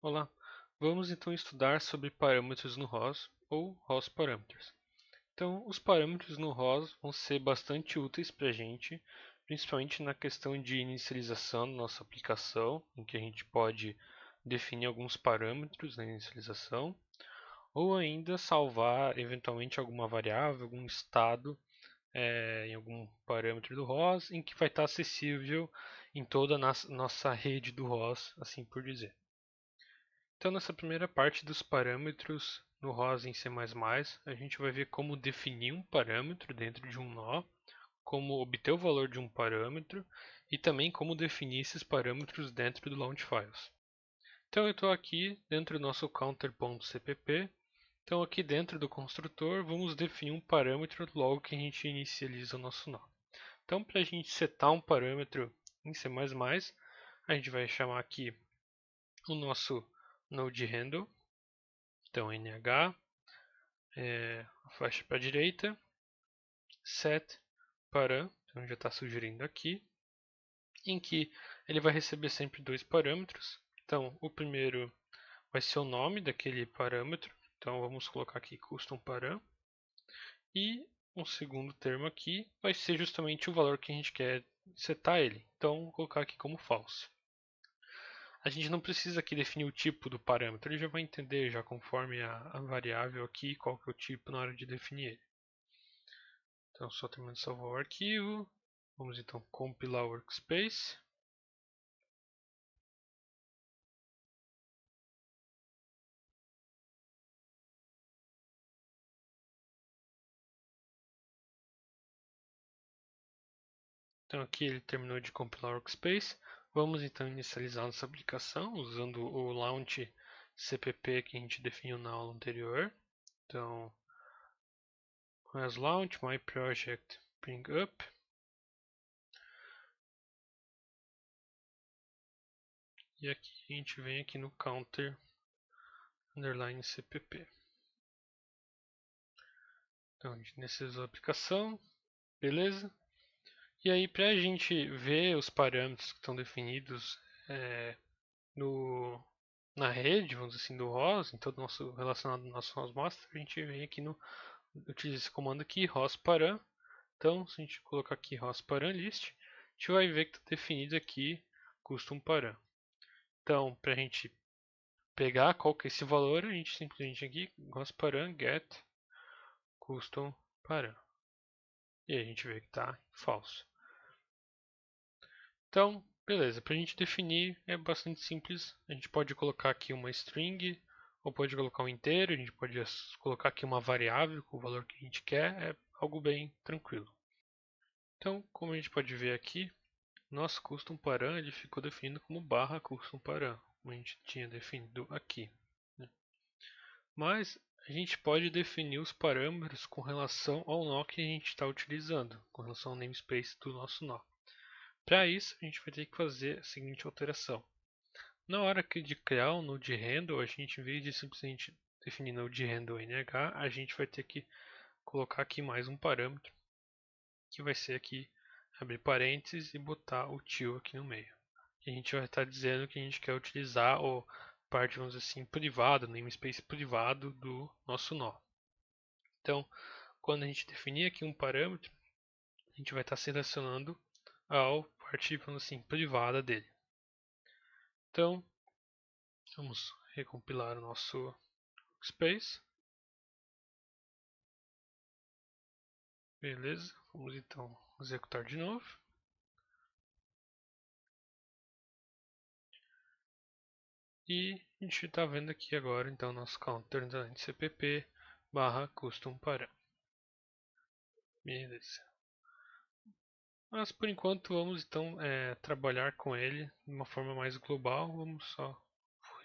Olá, vamos então estudar sobre parâmetros no ROS ou ROS Parameters. Então, os parâmetros no ROS vão ser bastante úteis para a gente, principalmente na questão de inicialização da nossa aplicação, em que a gente pode definir alguns parâmetros na inicialização, ou ainda salvar eventualmente alguma variável, algum estado em algum parâmetro do ROS, em que vai estar acessível em toda a nossa rede do ROS, assim por dizer. Então, nessa primeira parte dos parâmetros no ROS em C++, a gente vai ver como definir um parâmetro dentro de um nó, como obter o valor de um parâmetro e também como definir esses parâmetros dentro do Launch Files. Então, eu estou aqui dentro do nosso counter.cpp. Então, aqui dentro do construtor, vamos definir um parâmetro logo que a gente inicializa o nosso nó. Então, para a gente setar um parâmetro em C++, a gente vai chamar aqui o nosso node handle. Então, nh, faixa para a direita, set param, então já está sugerindo aqui, em que ele vai receber sempre dois parâmetros. Então, o primeiro vai ser o nome daquele parâmetro, então vamos colocar aqui custom param, e um segundo termo aqui vai ser justamente o valor que a gente quer setar ele, então vou colocar aqui como false. A gente não precisa aqui definir o tipo do parâmetro, ele já vai entender já conforme a variável aqui qual que é o tipo na hora de definir ele. Então, só terminando de salvar o arquivo. Vamos então compilar o workspace. Então, aqui ele terminou de compilar o workspace. Vamos então inicializar nossa aplicação usando o launch cpp que a gente definiu na aula anterior. Então, as launch my project bring up. E aqui a gente vem aqui no counter underline cpp. Então, a gente inicializou a aplicação, beleza? E aí, para a gente ver os parâmetros que estão definidos no, na rede, vamos dizer assim, do ROS, então nosso, relacionado ao nosso ROS master, a gente vem aqui no, utiliza esse comando aqui, ROS param. Então, se a gente colocar aqui ROS param list, a gente vai ver que está definido aqui custom param. Então, para a gente pegar qual que é esse valor, a gente simplesmente aqui, ROS param get custom param. E aí a gente vê que está falso. Então, beleza, para a gente definir é bastante simples. A gente pode colocar aqui uma string, ou pode colocar um inteiro, a gente pode colocar aqui uma variável com o valor que a gente quer, é algo bem tranquilo. Então, como a gente pode ver aqui, nosso custom param ele ficou definido como barra custom param, como a gente tinha definido aqui, né? Mas a gente pode definir os parâmetros com relação ao nó que a gente está utilizando, com relação ao namespace do nosso nó. Para isso, a gente vai ter que fazer a seguinte alteração. Na hora de criar um node handle, a gente, em vez de simplesmente definir node handle nh, a gente vai ter que colocar aqui mais um parâmetro, que vai ser aqui, abrir parênteses e botar o til aqui no meio. E a gente vai estar dizendo que a gente quer utilizar o parte, vamos dizer assim, privado, namespace privado do nosso nó. Então, quando a gente definir aqui um parâmetro, a gente vai estar selecionando a parte, vamos dizer assim, privada dele. Então, vamos recompilar o nosso workspace. Beleza, vamos então executar de novo. E a gente está vendo aqui agora então nosso counter cpp barra custom param. Beleza. Mas por enquanto vamos então trabalhar com ele de uma forma mais global. Vamos só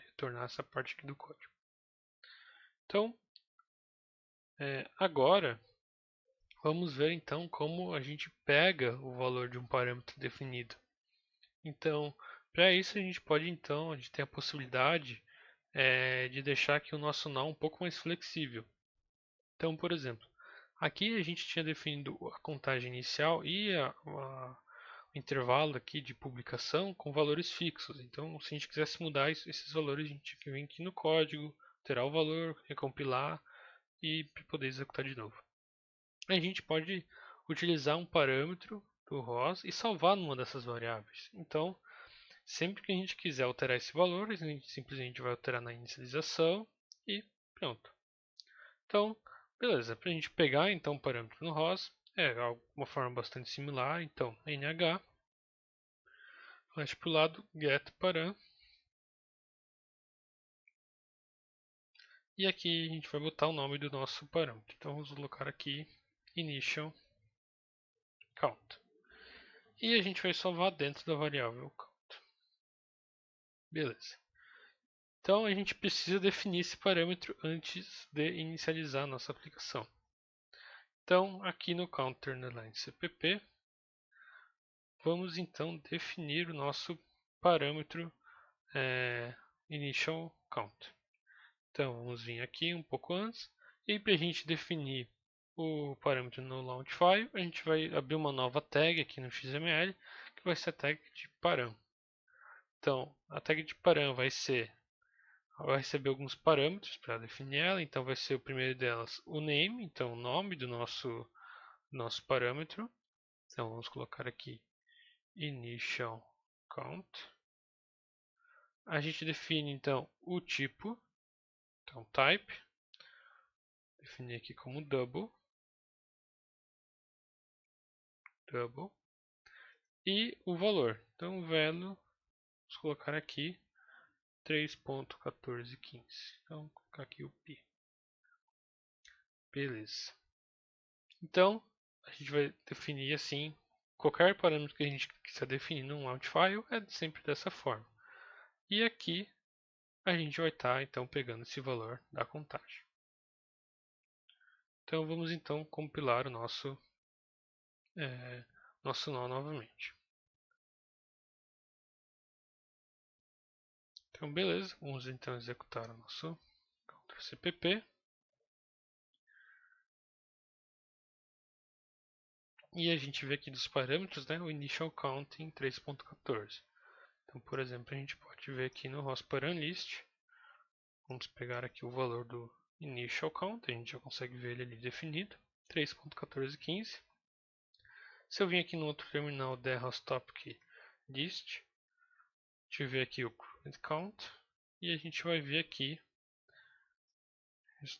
retornar essa parte aqui do código. Então, agora vamos ver então como a gente pega o valor de um parâmetro definido. Então, para isso a gente pode então, a gente tem a possibilidade de deixar aqui o nosso nó um pouco mais flexível. Então, por exemplo, aqui a gente tinha definido a contagem inicial e intervalo aqui de publicação com valores fixos. Então, se a gente quisesse mudar esses valores, a gente vem aqui no código, alterar o valor, recompilar e poder executar de novo. A gente pode utilizar um parâmetro do ROS e salvar numa dessas variáveis. Então, sempre que a gente quiser alterar esse valor, a gente simplesmente vai alterar na inicialização e pronto. Então, beleza, para a gente pegar então o parâmetro no ROS, é uma forma bastante similar. Então, nh, flash para o lado, get param. E aqui a gente vai botar o nome do nosso parâmetro. Então, vamos colocar aqui initial count. E a gente vai salvar dentro da variável count. Beleza. Então a gente precisa definir esse parâmetro antes de inicializar a nossa aplicação. Então aqui no counter underline cpp, vamos então definir o nosso parâmetro initial count. Então vamos vir aqui um pouco antes e para a gente definir o parâmetro no launch file, a gente vai abrir uma nova tag aqui no XML, que vai ser a tag de param. Então, a tag de param vai receber alguns parâmetros para definir ela. Então, vai ser o primeiro delas o name, então o nome do nosso parâmetro. Então, vamos colocar aqui initial count. A gente define então o tipo, então type, definir aqui como double. E o valor. Então, o value, vamos colocar aqui 3.1415. Então, vou colocar aqui o pi. Beleza. Então, a gente vai definir assim, qualquer parâmetro que a gente quiser definir num launch file é sempre dessa forma. E aqui a gente vai estar então pegando esse valor da contagem. Então vamos então compilar o nosso nó novamente. Então beleza, vamos então executar o nosso counter cpp. E a gente vê aqui dos parâmetros, né, o initial count em 3.14. Então, por exemplo, a gente pode ver aqui no ROS param list. Vamos pegar aqui o valor do initial count, a gente já consegue ver ele ali definido, 3.1415. Se eu vim aqui no outro terminal der topic dist, a gente vê aqui o current count e a gente vai ver aqui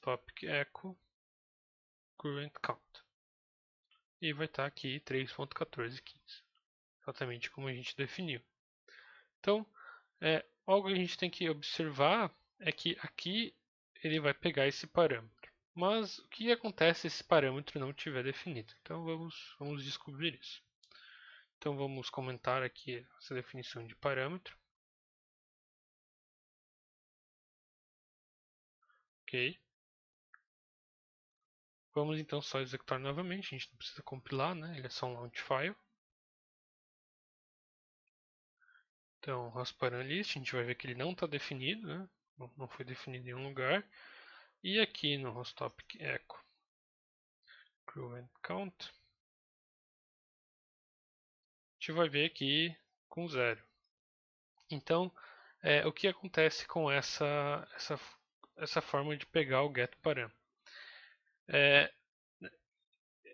topic echo current count. E vai estar aqui 3.1415, exatamente como a gente definiu. Então, algo que a gente tem que observar é que aqui ele vai pegar esse parâmetro. Mas o que acontece se esse parâmetro não estiver definido? Então vamos descobrir isso. Então vamos comentar aqui essa definição de parâmetro. Ok. Vamos então só executar novamente, a gente não precisa compilar, né? Ele é só um launch file. Então, ROS param list, a gente vai ver que ele não está definido, né? Não foi definido em nenhum lugar. E aqui no ROS topic echo current count, a gente vai ver aqui com 0. Então, o que acontece com essa forma de pegar o getParam?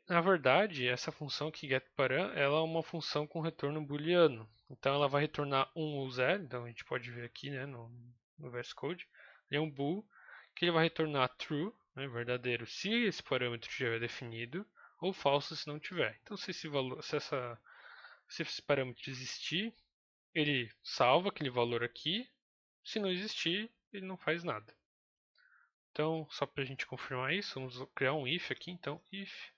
Na verdade, essa função aqui getParam, ela é uma função com retorno booleano. Então, ela vai retornar 1 ou 0. Então, a gente pode ver aqui, né, no VS Code. Ele é um bool que ele vai retornar true, né, verdadeiro, se esse parâmetro estiver definido, ou falso se não tiver. Então, se esse parâmetro existir, ele salva aquele valor aqui. Se não existir, ele não faz nada. Então, só para a gente confirmar isso, vamos criar um if aqui. Então, if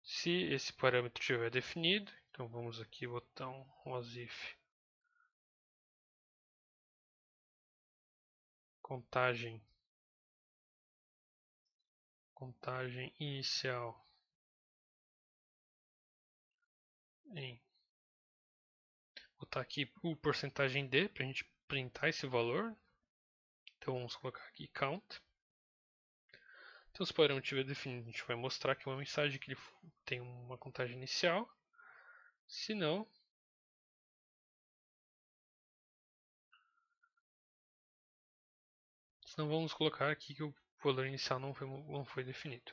se esse parâmetro estiver definido, então vamos aqui botar um if contagem inicial em botar aqui o porcentagem D para a gente printar esse valor. Então vamos colocar aqui count. Então, se o parâmetro estiver definido, a gente vai mostrar aqui uma mensagem que ele tem uma contagem inicial. Se não, vamos colocar aqui que o valor inicial não foi definido.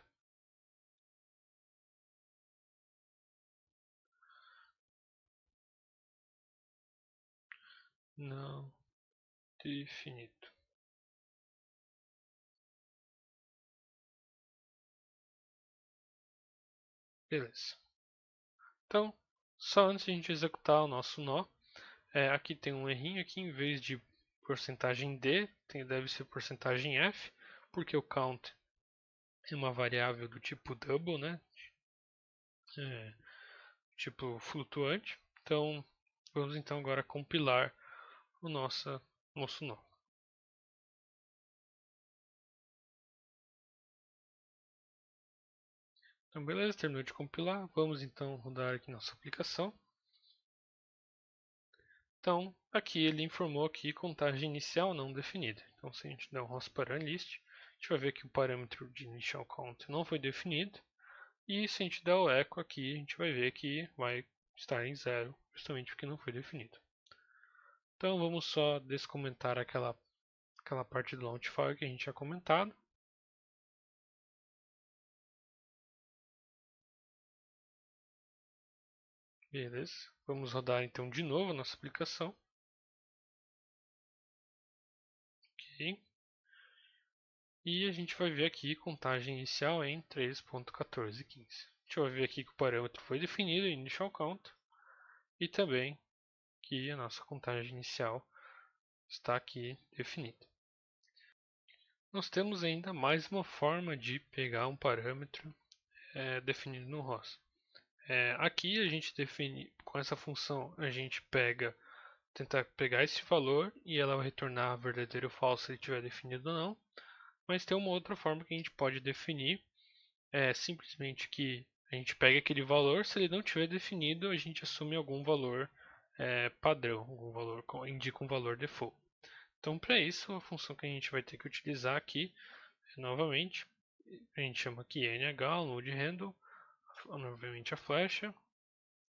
Não definido. Beleza. Então, só antes de a gente executar o nosso nó, aqui tem um errinho aqui, em vez de porcentagem D, deve ser porcentagem F, porque o count é uma variável do tipo double, né? É, tipo flutuante. Então, vamos então agora compilar o nosso nó. Então, beleza, terminou de compilar. Vamos então rodar aqui nossa aplicação. Então, aqui ele informou aqui contagem inicial não definida. Então, se a gente der um list, a gente vai ver que o parâmetro de initial count não foi definido. E se a gente der o echo aqui, a gente vai ver que vai estar em zero, justamente porque não foi definido. Então, vamos só descomentar aquela parte do launchfile que a gente tinha comentado. Beleza. Vamos rodar então de novo a nossa aplicação. Ok. E a gente vai ver aqui contagem inicial em 3.1415. A gente vai ver aqui que o parâmetro foi definido, initial count, e também que a nossa contagem inicial está aqui definida. Nós temos ainda mais uma forma de pegar um parâmetro definido no ROS. Aqui a gente define, com essa função, a gente tenta pegar esse valor e ela vai retornar verdadeiro ou falso se ele estiver definido ou não. Mas tem uma outra forma que a gente pode definir, simplesmente que a gente pega aquele valor, se ele não estiver definido, a gente assume algum valor padrão, algum valor indica um valor default. Então, para isso, a função que a gente vai ter que utilizar aqui, novamente, a gente chama aqui nh, loadHandle, novamente a flecha,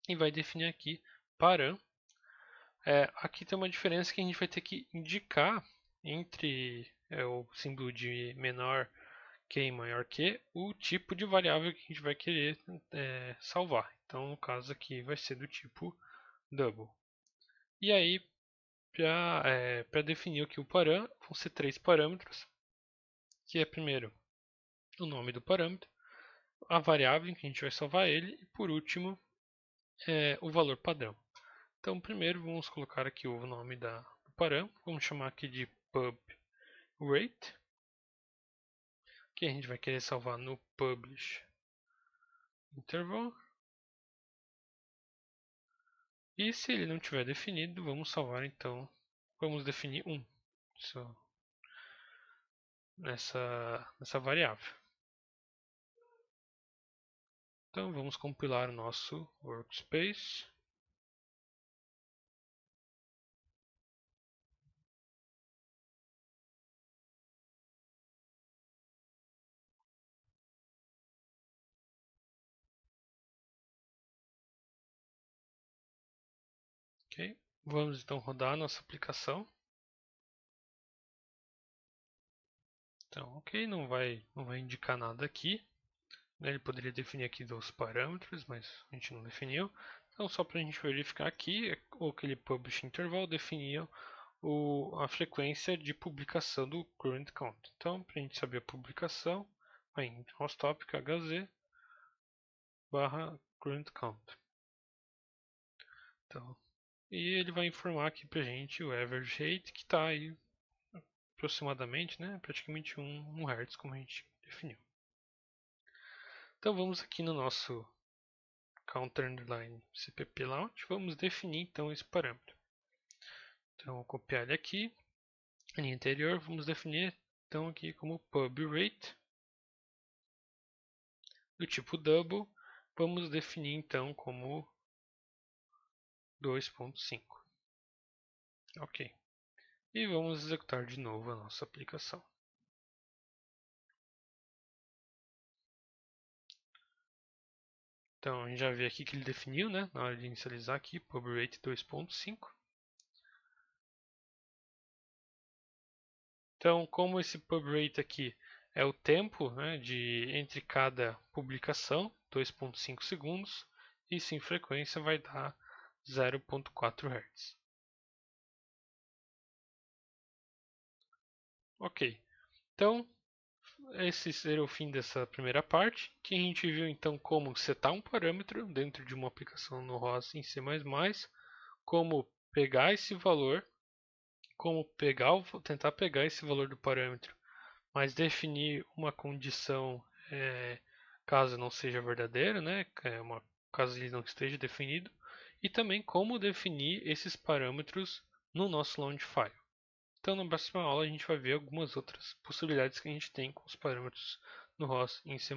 e vai definir aqui param. Aqui tem uma diferença que a gente vai ter que indicar entre o símbolo de menor que e maior que o tipo de variável que a gente vai querer salvar. Então, no caso aqui vai ser do tipo double. E aí, para definir aqui o param, vão ser 3 parâmetros, que é primeiro o nome do parâmetro, a variável em que a gente vai salvar ele e por último o valor padrão. Então, primeiro vamos colocar aqui o nome do param, vamos chamar aqui de pub rate, que a gente vai querer salvar no publish interval. E se ele não tiver definido, vamos salvar então, vamos definir 1 nessa variável. Então vamos compilar o nosso workspace. Ok, vamos então rodar a nossa aplicação. Então, ok, não vai indicar nada aqui. Ele poderia definir aqui 2 parâmetros, mas a gente não definiu. Então, só para a gente verificar aqui, aquele publish interval definia a frequência de publicação do current count. Então, para a gente saber a publicação, vai em hosttopic hz barra current count. Então, e ele vai informar aqui para a gente o average rate, que está aí aproximadamente, né, praticamente 1 Hz, como a gente definiu. Então vamos aqui no nosso counter underline cpp launch, vamos definir então esse parâmetro. Então vou copiar ele aqui, linha anterior, vamos definir então aqui como pub rate do tipo double, vamos definir então como 2.5. Ok. E vamos executar de novo a nossa aplicação. Então a gente já vê aqui que ele definiu, né, na hora de inicializar aqui, pubrate 2.5. Então, como esse pubrate aqui é o tempo, né, entre cada publicação, 2.5 segundos, isso em frequência vai dar 0.4 Hz. Ok, então esse seria o fim dessa primeira parte, que a gente viu então como setar um parâmetro dentro de uma aplicação no ROS em C++, como pegar esse valor, como tentar pegar esse valor do parâmetro, mas definir uma condição caso não seja verdadeira, né? Caso ele não esteja definido, e também como definir esses parâmetros no nosso Launchfile. Então, na próxima aula, a gente vai ver algumas outras possibilidades que a gente tem com os parâmetros no ROS em C++.